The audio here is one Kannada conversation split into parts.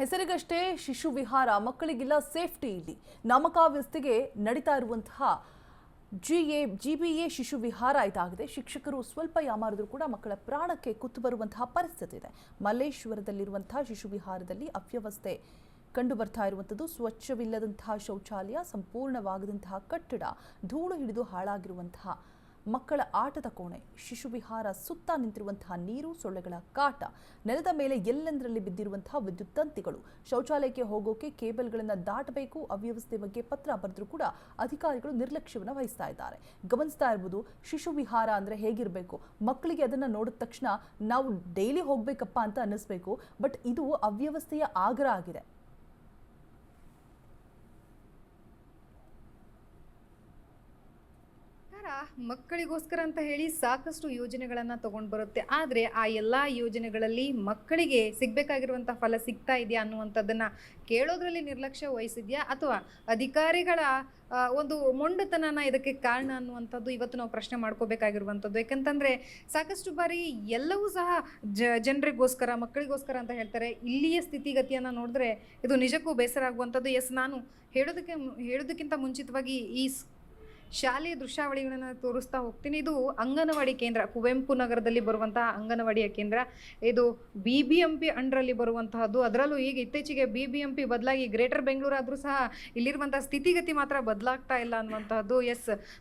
ಹೆಸರಿಗಷ್ಟೇ ಶಿಶು ವಿಹಾರ ಮಕ್ಕಳಿಗೆಲ್ಲ ಸೇಫ್ಟಿ ಇಲ್ಲಿ ನಾಮಕಾವಸ್ಥೆಗೆ ನಡೀತಾ ಇರುವಂತಹ ಜಿಬಿಎ ಶಿಶು ವಿಹಾರ ಇದಾಗಿದೆ. ಶಿಕ್ಷಕರು ಸ್ವಲ್ಪ ಯಾಮಾರಿದ್ರು ಕೂಡ ಮಕ್ಕಳ ಪ್ರಾಣಕ್ಕೆ ಕುತ್ತು ಬರುವಂತಹ ಪರಿಸ್ಥಿತಿ ಇದೆ. ಮಲ್ಲೇಶ್ವರದಲ್ಲಿರುವಂತಹ ಶಿಶು ವಿಹಾರದಲ್ಲಿ ಅವ್ಯವಸ್ಥೆ ಕಂಡು ಬರ್ತಾ ಇರುವಂಥದ್ದು. ಸ್ವಚ್ಛವಿಲ್ಲದಂತಹ ಶೌಚಾಲಯ, ಸಂಪೂರ್ಣವಾಗದಂತಹ ಕಟ್ಟಡ, ಧೂಳು ಹಿಡಿದು ಹಾಳಾಗಿರುವಂತಹ ಮಕ್ಕಳ ಆಟದ ಕೋಣೆ, ಶಿಶು ವಿಹಾರ ಸುತ್ತ ನಿಂತಿರುವಂತಹ ನೀರು, ಸೊಳ್ಳೆಗಳ ಕಾಟ, ನೆಲದ ಮೇಲೆ ಎಲ್ಲೆಂದರಲ್ಲಿ ಬಿದ್ದಿರುವಂತಹ ವಿದ್ಯುತ್ ತಂತಿಗಳು, ಶೌಚಾಲಯಕ್ಕೆ ಹೋಗೋಕೆ ಕೇಬಲ್ಗಳನ್ನು ದಾಟಬೇಕು. ಅವ್ಯವಸ್ಥೆ ಬಗ್ಗೆ ಪತ್ರ ಬರೆದರೂ ಕೂಡ ಅಧಿಕಾರಿಗಳು ನಿರ್ಲಕ್ಷ್ಯವನ್ನು ವಹಿಸ್ತಾ ಇದ್ದಾರೆ. ಗಮನಿಸ್ತಾ ಇರ್ಬೋದು, ಶಿಶು ವಿಹಾರ ಅಂದರೆ ಹೇಗಿರಬೇಕು, ಮಕ್ಕಳಿಗೆ ಅದನ್ನು ನೋಡಿದ ತಕ್ಷಣ ನಾವು ಡೈಲಿ ಹೋಗ್ಬೇಕಪ್ಪ ಅಂತ ಅನ್ನಿಸ್ಬೇಕು. ಬಟ್ ಇದು ಅವ್ಯವಸ್ಥೆಯ ಆಗ್ರ ಆಗಿದೆ. ಮಕ್ಕಳಿಗೋಸ್ಕರ ಅಂತ ಹೇಳಿ ಸಾಕಷ್ಟು ಯೋಜನೆಗಳನ್ನ ತಗೊಂಡು ಬರುತ್ತೆ. ಆದರೆ ಆ ಎಲ್ಲ ಯೋಜನೆಗಳಲ್ಲಿ ಮಕ್ಕಳಿಗೆ ಸಿಗ್ಬೇಕಾಗಿರುವಂತಹ ಫಲ ಸಿಗ್ತಾ ಇದೆಯಾ ಅನ್ನುವಂಥದ್ದನ್ನ ಕೇಳೋದ್ರಲ್ಲಿ ನಿರ್ಲಕ್ಷ್ಯ ವಹಿಸಿದ್ಯಾ ಅಥವಾ ಅಧಿಕಾರಿಗಳ ಒಂದು ಮೊಂಡುತನನ ಇದಕ್ಕೆ ಕಾರಣ ಅನ್ನುವಂಥದ್ದು ಇವತ್ತು ನಾವು ಪ್ರಶ್ನೆ ಮಾಡ್ಕೋಬೇಕಾಗಿರುವಂಥದ್ದು. ಯಾಕಂತಂದ್ರೆ ಸಾಕಷ್ಟು ಬಾರಿ ಎಲ್ಲವೂ ಸಹ ಜನರಿಗೋಸ್ಕರ, ಮಕ್ಕಳಿಗೋಸ್ಕರ ಅಂತ ಹೇಳ್ತಾರೆ. ಇಲ್ಲಿಯ ಸ್ಥಿತಿಗತಿಯನ್ನು ನೋಡಿದ್ರೆ ಇದು ನಿಜಕ್ಕೂ ಬೇಸರ ಆಗುವಂಥದ್ದು. ನಾನು ಹೇಳೋದಕ್ಕಿಂತ ಮುಂಚಿತವಾಗಿ ಈ ಶಾಲೆಯ ದೃಶ್ಯಾವಳಿಗಳನ್ನು ತೋರಿಸ್ತಾ ಹೋಗ್ತೀನಿ. ಇದು ಅಂಗನವಾಡಿ ಕೇಂದ್ರ, ಕುವೆಂಪು ನಗರದಲ್ಲಿ ಬರುವಂತಹ ಅಂಗನವಾಡಿಯ ಕೇಂದ್ರ. ಇದು BBMP ಅಂಡರಲ್ಲಿ ಬರುವಂತಹದ್ದು. ಅದರಲ್ಲೂ ಈಗ ಇತ್ತೀಚೆಗೆ BBMP ಬದಲಾಗಿ ಗ್ರೇಟರ್ ಬೆಂಗಳೂರು ಆದರೂ ಸಹ ಇಲ್ಲಿರುವಂತಹ ಸ್ಥಿತಿಗತಿ ಮಾತ್ರ ಬದಲಾಗ್ತಾ ಇಲ್ಲ ಅನ್ನುವಂತಹದ್ದು.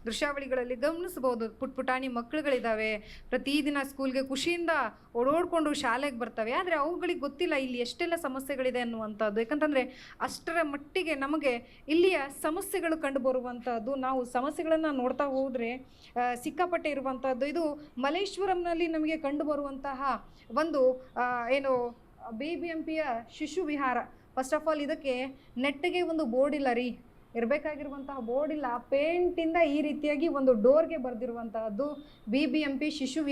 ದೃಶ್ಯಾವಳಿಗಳಲ್ಲಿ ಗಮನಿಸಬಹುದು. ಪುಟಾಣಿ ಮಕ್ಕಳುಗಳಿದ್ದಾವೆ, ಪ್ರತಿದಿನ ಸ್ಕೂಲ್ಗೆ ಖುಷಿಯಿಂದ ಓಡೋಡ್ಕೊಂಡು ಶಾಲೆಗೆ ಬರ್ತವೆ. ಆದರೆ ಅವುಗಳಿಗೆ ಗೊತ್ತಿಲ್ಲ ಇಲ್ಲಿ ಎಷ್ಟೆಲ್ಲ ಸಮಸ್ಯೆಗಳಿದೆ ಅನ್ನುವಂಥದ್ದು. ಯಾಕಂತಂದ್ರೆ ಅಷ್ಟರ ಮಟ್ಟಿಗೆ ನಮಗೆ ಇಲ್ಲಿಯ ಸಮಸ್ಯೆಗಳು ಕಂಡು ಬರುವಂತಹದ್ದು. ನಾವು ಸಮಸ್ಯೆಗಳನ್ನು ನೋಡ್ತಾ ಹೋದರೆ ಸಿಕ್ಕಾಪಟ್ಟೆ ಇರುವಂಥದ್ದು. ಇದು ಮಲ್ಲೇಶ್ವರಂನಲ್ಲಿ ನಮಗೆ ಕಂಡು ಬರುವಂತಹ ಒಂದು BBMPಯ ಶಿಶು ವಿಹಾರ. ಫಸ್ಟ್ ಆಫ್ ಆಲ್ ಇದಕ್ಕೆ ನೆಟ್ಟಿಗೆ ಒಂದು ಬೋರ್ಡ್ ಇಲ್ಲ ರೀ, ಇರಬೇಕಾಗಿರುವಂತಹ ಬೋರ್ಡ್ ಇಲ್ಲ. ಪೇಂಟಿಂದ ಈ ರೀತಿಯಾಗಿ ಒಂದು ಡೋರ್ಗೆ ಬರೆದಿರುವಂತಹದ್ದು BBMP ಶಿಶು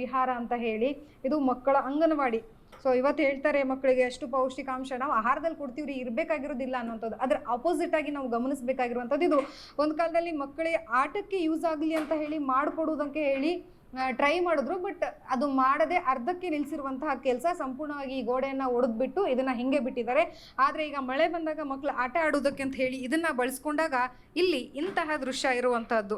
ವಿಹಾರ ಅಂತ ಹೇಳಿ. ಇದು ಮಕ್ಕಳ ಅಂಗನವಾಡಿ. ಸೊ ಇವತ್ತು ಹೇಳ್ತಾರೆ ಮಕ್ಕಳಿಗೆ ಎಷ್ಟು ಪೌಷ್ಟಿಕಾಂಶ ನಾವು ಆಹಾರದಲ್ಲಿ ಕೊಡ್ತೀವ್ರಿ, ಇರಬೇಕಾಗಿರೋದಿಲ್ಲ ಅನ್ನೋಂಥದ್ದು. ಅದ್ರ ಅಪೋಸಿಟ್ ಆಗಿ ನಾವು ಗಮನಿಸಬೇಕಾಗಿರುವಂಥದ್ದು. ಇದು ಒಂದು ಕಾಲದಲ್ಲಿ ಮಕ್ಕಳಿಗೆ ಆಟಕ್ಕೆ ಯೂಸ್ ಆಗಲಿ ಅಂತ ಹೇಳಿ ಮಾಡಿಕೊಡುವುದಕ್ಕೆ ಹೇಳಿ ಟ್ರೈ ಮಾಡಿದ್ರು. ಬಟ್ ಅದು ಮಾಡದೆ ಅರ್ಧಕ್ಕೆ ನಿಲ್ಲಿಸಿರುವಂತಹ ಕೆಲಸ ಸಂಪೂರ್ಣವಾಗಿ ಈ ಗೋಡೆಯನ್ನು ಒಡೆದ್ಬಿಟ್ಟು ಇದನ್ನ ಹಿಂಗೆ ಬಿಟ್ಟಿದ್ದಾರೆ. ಆದರೆ ಈಗ ಮಳೆ ಬಂದಾಗ ಮಕ್ಕಳು ಆಟ ಆಡೋದಕ್ಕೆ ಅಂತ ಹೇಳಿ ಇದನ್ನ ಬಳಸ್ಕೊಂಡಾಗ ಇಲ್ಲಿ ಇಂತಹ ದೃಶ್ಯ ಇರುವಂತಹದ್ದು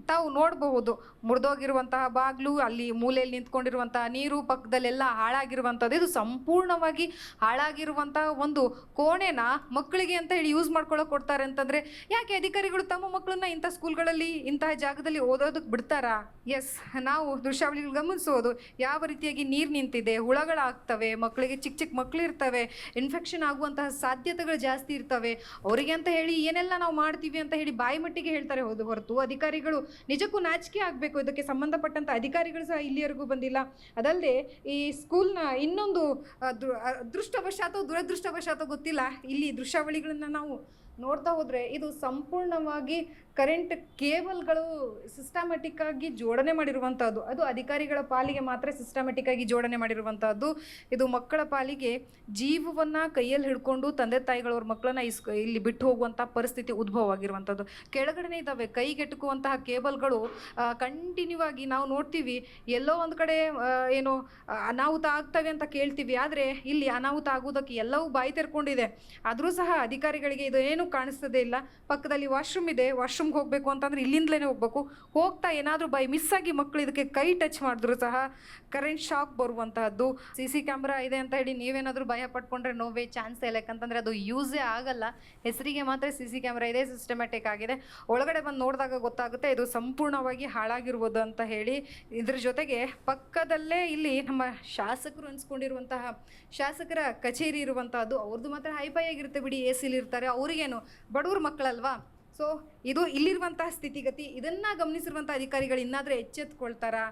ತಾವು ನೋಡಬಹುದು. ಮುರಿದೋಗಿರುವಂತಹ ಬಾಗ್ಲು, ಅಲ್ಲಿ ಮೂಲೆಯಲ್ಲಿ ನಿಂತ್ಕೊಂಡಿರುವಂತಹ ನೀರು, ಪಕ್ಕದಲ್ಲೆಲ್ಲ ಹಾಳಾಗಿರುವಂಥದ್ದು. ಇದು ಸಂಪೂರ್ಣವಾಗಿ ಹಾಳಾಗಿರುವಂತಹ ಒಂದು ಕೋಣೆನ ಮಕ್ಕಳಿಗೆ ಅಂತ ಹೇಳಿ ಯೂಸ್ ಮಾಡ್ಕೊಳ್ಳೋಕೆ ಕೊಡ್ತಾರೆ ಅಂತಂದ್ರೆ ಯಾಕೆ ಅಧಿಕಾರಿಗಳು ತಮ್ಮ ಮಕ್ಕಳನ್ನ ಇಂಥ ಸ್ಕೂಲ್ಗಳಲ್ಲಿ, ಇಂತಹ ಜಾಗದಲ್ಲಿ ಓದೋದಕ್ಕೆ ಬಿಡ್ತಾರಾ? ನಾವು ದೃಶ್ಯಾವಳಿಗಳು ಗಮನಿಸೋದು ಯಾವ ರೀತಿಯಾಗಿ ನೀರು ನಿಂತಿದೆ, ಹುಳಗಳಾಗ್ತವೆ, ಮಕ್ಕಳಿಗೆ ಚಿಕ್ಕ ಚಿಕ್ಕ ಮಕ್ಕಳು ಇರ್ತವೆ, ಇನ್ಫೆಕ್ಷನ್ ಆಗುವಂತಹ ಸಾಧ್ಯತೆಗಳು ಜಾಸ್ತಿ ಇರ್ತವೆ. ಅವರಿಗೆ ಅಂತ ಹೇಳಿ ಏನೆಲ್ಲ ನಾವು ಮಾಡ್ತೀವಿ ಅಂತ ಹೇಳಿ ಬಾಯಿ ಮಟ್ಟಿಗೆ ಹೇಳ್ತಾರೆ ಹೊರತು ಅಧಿಕಾರಿಗಳು ನಿಜಕ್ಕೂ ನಾಚಿಕೆ ಆಗಬೇಕು. ಇದಕ್ಕೆ ಸಂಬಂಧಪಟ್ಟಂತ ಅಧಿಕಾರಿಗಳು ಸಹ ಇಲ್ಲಿವರೆಗೂ ಬಂದಿಲ್ಲ. ಅದಲ್ಲದೆ ಈ ಸ್ಕೂಲ್ನ ಇನ್ನೊಂದು ಅದೃಷ್ಟವಶಾತೋ ದುರದೃಷ್ಟವಶಾತೋ ಗೊತ್ತಿಲ್ಲ, ಇಲ್ಲಿ ದೃಶ್ಯಾವಳಿಗಳನ್ನ ನಾವು ನೋಡ್ತಾ ಹೋದ್ರೆ ಇದು ಸಂಪೂರ್ಣವಾಗಿ ಕರೆಂಟ್ ಕೇಬಲ್ಗಳು ಸಿಸ್ಟಮ್ಯಾಟಿಕ್ ಆಗಿ ಜೋಡಣೆ ಮಾಡಿರುವಂತಹದ್ದು. ಅದು ಅಧಿಕಾರಿಗಳ ಪಾಲಿಗೆ ಮಾತ್ರ ಸಿಸ್ಟಮ್ಯಾಟಿಕ್ ಆಗಿ ಜೋಡಣೆ ಮಾಡಿರುವಂತಹದ್ದು. ಇದು ಮಕ್ಕಳ ಪಾಲಿಗೆ ಜೀವವನ್ನ ಕೈಯಲ್ಲಿ ಹಿಡ್ಕೊಂಡು ತಂದೆ ತಾಯಿಗಳವ್ರ ಮಕ್ಕಳನ್ನ ಇಲ್ಲಿ ಬಿಟ್ಟು ಹೋಗುವಂತಹ ಪರಿಸ್ಥಿತಿ ಉದ್ಭವ ಆಗಿರುವಂತಹದ್ದು. ಕೆಳಗಡೆ ಇದ್ದಾವೆ ಕೈಗೆಟುಕುವಂತಹ ಕೇಬಲ್ಗಳು. ಕಂಟಿನ್ಯೂ ಆಗಿ ನಾವು ನೋಡ್ತೀವಿ, ಎಲ್ಲೋ ಒಂದು ಕಡೆ ಅನಾಹುತ ಆಗ್ತವೆ ಅಂತ ಕೇಳ್ತೀವಿ. ಆದರೆ ಇಲ್ಲಿ ಅನಾಹುತ ಆಗುವುದಕ್ಕೆ ಎಲ್ಲವೂ ಬಾಯಿ ತೆರ್ಕೊಂಡಿದೆ. ಆದರೂ ಸಹ ಅಧಿಕಾರಿಗಳಿಗೆ ಇದು ಏನು ಕಾಣಿಸ್ತದೆ ಇಲ್ಲ. ಪಕ್ಕದಲ್ಲಿ ವಾಶ್ರೂಮ್ ಇದೆ, ವಾಶ್ರೂಮ್ಗೆ ಹೋಗಬೇಕು ಅಂತಂದ್ರೆ ಇಲ್ಲಿಂದಲೇ ಹೋಗ್ಬೇಕು. ಹೋಗ್ತಾ ಏನಾದರೂ ಬೈ ಮಿಸ್ ಆಗಿ ಮಕ್ಕಳು ಇದಕ್ಕೆ ಕೈ ಟಚ್ ಮಾಡಿದ್ರು ಸಹ ಕರೆಂಟ್ ಶಾಕ್ ಬರುವಂತಹದ್ದು. CC ಕ್ಯಾಮ್ರಾ ಇದೆ ಅಂತ ಹೇಳಿ ನೀವೇನಾದರೂ ಭಯ ಪಟ್ಕೊಂಡ್ರೆ ನೋವೇ ಚಾನ್ಸ್ ಇಲ್ಲ. ಯಾಕಂತಂದ್ರೆ ಅದು ಯೂಸೇ ಆಗಲ್ಲ. ಹೆಸರಿಗೆ ಮಾತ್ರ CC ಕ್ಯಾಮ್ರಾ ಇದೆ, ಸಿಸ್ಟಮ್ಯಾಟಿಕ್ ಆಗಿದೆ. ಒಳಗಡೆ ಬಂದು ನೋಡಿದಾಗ ಗೊತ್ತಾಗುತ್ತೆ ಇದು ಸಂಪೂರ್ಣವಾಗಿ ಹಾಳಾಗಿರ್ಬೋದು ಅಂತ ಹೇಳಿ. ಇದ್ರ ಜೊತೆಗೆ ಪಕ್ಕದಲ್ಲೇ ಇಲ್ಲಿ ನಮ್ಮ ಶಾಸಕರು ಅನ್ಸ್ಕೊಂಡಿರುವಂತಹ ಶಾಸಕರ ಕಚೇರಿ ಇರುವಂತಹದ್ದು. ಅವ್ರದ್ದು ಮಾತ್ರ ಹೈಫೈ ಆಗಿರುತ್ತೆ ಬಿಡಿ, AC ಇರ್ತಾರೆ. ಅವ್ರಿಗೇನು ಬಡವ್ರ ಮಕ್ಕಳಲ್ವಾ? ಸೊ ಇದು ಇಲ್ಲಿರುವಂತಹ ಸ್ಥಿತಿಗತಿ. ಇದನ್ನ ಗಮನಿಸಿರುವಂತಹ ಅಧಿಕಾರಿಗಳು ಇನ್ನಾದರೂ ಎಚ್ಚೆತ್ಕೊಳ್ತಾರಾ?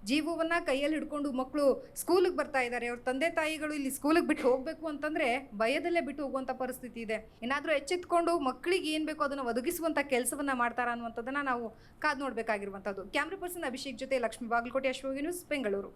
ಜೀವವನ್ನ ಕೈಯಲ್ಲಿ ಹಿಡ್ಕೊಂಡು ಮಕ್ಕಳು ಸ್ಕೂಲಿಗೆ ಬರ್ತಾ ಇದ್ದಾರೆ. ಅವ್ರ ತಂದೆ ತಾಯಿಗಳು ಇಲ್ಲಿ ಸ್ಕೂಲಿಗೆ ಬಿಟ್ಟು ಹೋಗಬೇಕು ಅಂತಂದ್ರೆ ಭಯದಲ್ಲೇ ಬಿಟ್ಟು ಹೋಗುವಂಥ ಪರಿಸ್ಥಿತಿ ಇದೆ. ಏನಾದರೂ ಎಚ್ಚೆತ್ಕೊಂಡು ಮಕ್ಕಳಿಗೆ ಏನು ಬೇಕೋ ಅದನ್ನು ಒದಗಿಸುವಂಥ ಕೆಲಸವನ್ನ ಮಾಡ್ತಾರಾ ಅನ್ನುವಂಥದ್ದನ್ನ ನಾವು ಕಾದು ನೋಡಬೇಕಾಗಿರುವಂಥದ್ದು. ಕ್ಯಾಮ್ರಾ ಪರ್ಸನ್ ಅಭಿಷೇಕ್ ಜೊತೆ ಲಕ್ಷ್ಮೀ ಬಾಗಲಕೋಟೆ, ಅಶ್ವಗಿ ನ್ಯೂಸ್, ಬೆಂಗಳೂರು.